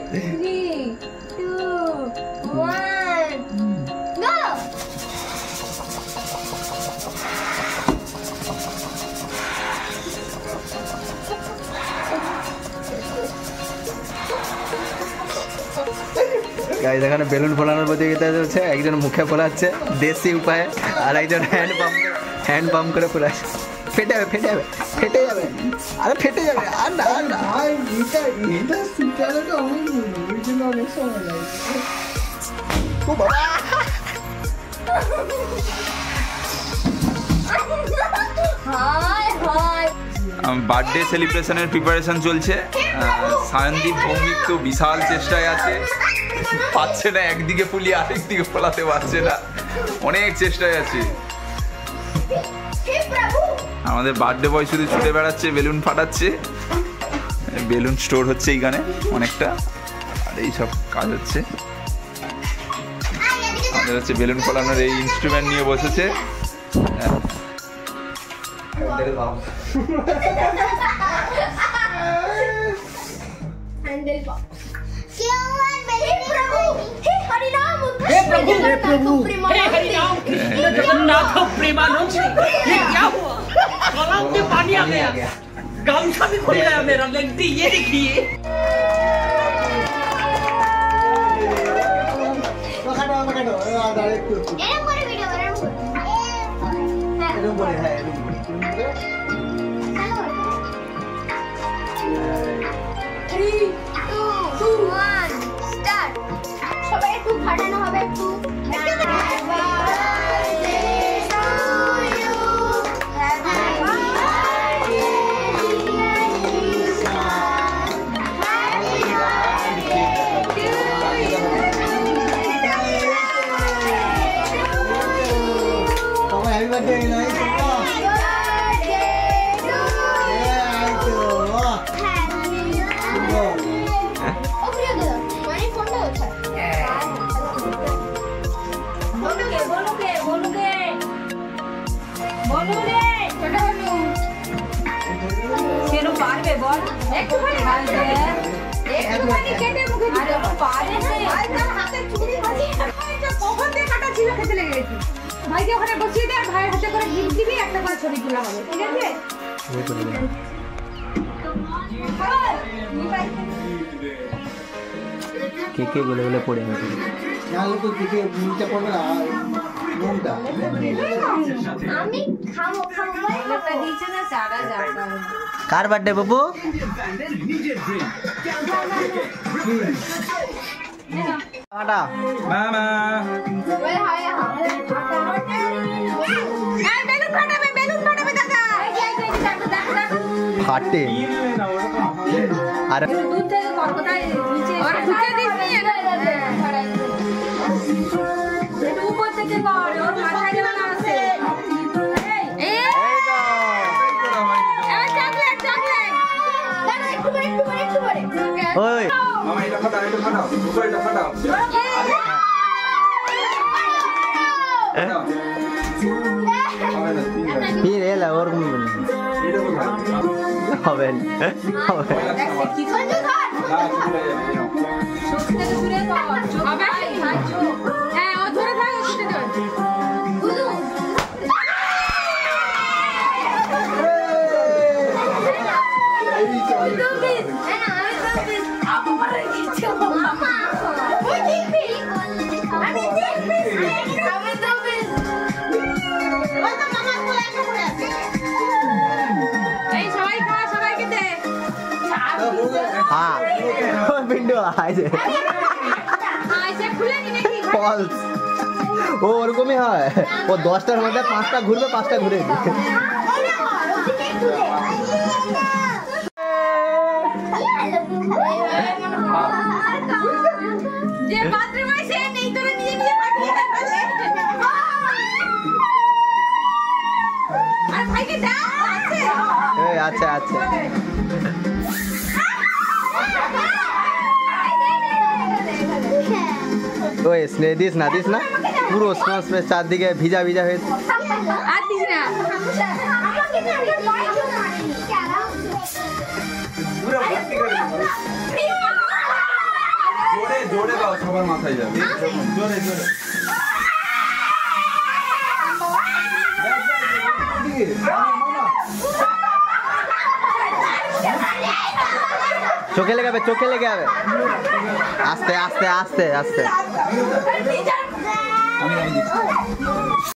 Three, two, one, go! Guys এখানে balloon ফোলানোর প্রতিযোগিতা চলছে, একজন মুখে ফোলাচ্ছে দেশি উপায়ে, আর একজন হ্যান্ড পাম্প করে ফোলাচ্ছে। ফেটে যাবে ফেটে যাবে ফেটে যাবে, আরে ফেটে যাবে, আর না আর না। এটা সুচালাটা অনেক অনেক সময় লাগে। ও বাবা, বার্থডে সেলিব্রেশনের প্রিপারেশন চলছে। সায়নদীপ ভৌমিক তো বিশাল চেষ্টায় আছে, পাচ্ছে না, একদিকে ফুলিয়ে আরেকদিকে ফোলাতে পারছে না, অনেক চেষ্টায় আছে। আমাদের বার্থডে বয় শুধু ছুটে বেড়াচ্ছে, বেলুন ফাটাচ্ছে, বেলুন স্টোর হচ্ছে এইখানে অনেকটা, আর এই সব কাজ হচ্ছে। আমাদের হচ্ছে বেলুন ফোলানোর এই ইনস্ট্রুমেন্ট নিয়ে বসেছে। जगन्नाथ प्रेमानंद ये क्या हुआ? गला में पानी आ गया, गामछा भी खुल गया मेरा। लेंटी ये देखिए, সবাই একটু ফাটানো হবে, একটু ভাইকে ওখানে বসিয়ে দে, আর ভাইয়ের হাতে করে গিফট দিবি, একটা করে ছবি তোলা হবে, ঠিক আছে? কে কে বলে বলে পড়ে গেছে, আমি খাবো কার বার্থডে বাবু? ফাটে আর দুধ থেকে কতটাই নিচে আর খুঁজে দিসনি, একটু উপর থেকে কর, ওর মাথায় যেন না আসে। এই চকলেট চকলেট দাঁড়া, একটু করে একটু করে একটু করে। ওই মামা এটা ফাটাও, এটা ফাটাও, উপরেটা ফাটাও। ফির এলা ওরকম হবে হবে। আইছে আইসে খুলে নি নাকি ফলস ও ওরকমই হয় ও 10টার মধ্যে 5টা ঘুরবে 5টা ঘুরে দিবে যে বাথরুমে সে নেই তোরে নিজে নিজে পাঠিয়ে ফেলে আর ভাইকে দাও আছে এই আচ্ছা আচ্ছা ওই স্নে দিস না পুরো স্নো স্প্রে চারদিকে ভিজা ভিজা হয়ে আর দিস না পুরো ভর্তি করে দিবো। জোরে জোরে দাও সবার মাথায় যাবে জোরে জোরে চোখে লেগে যাবে আস্তে আস্তে আস্তে আস্তে আমি দিচ্ছি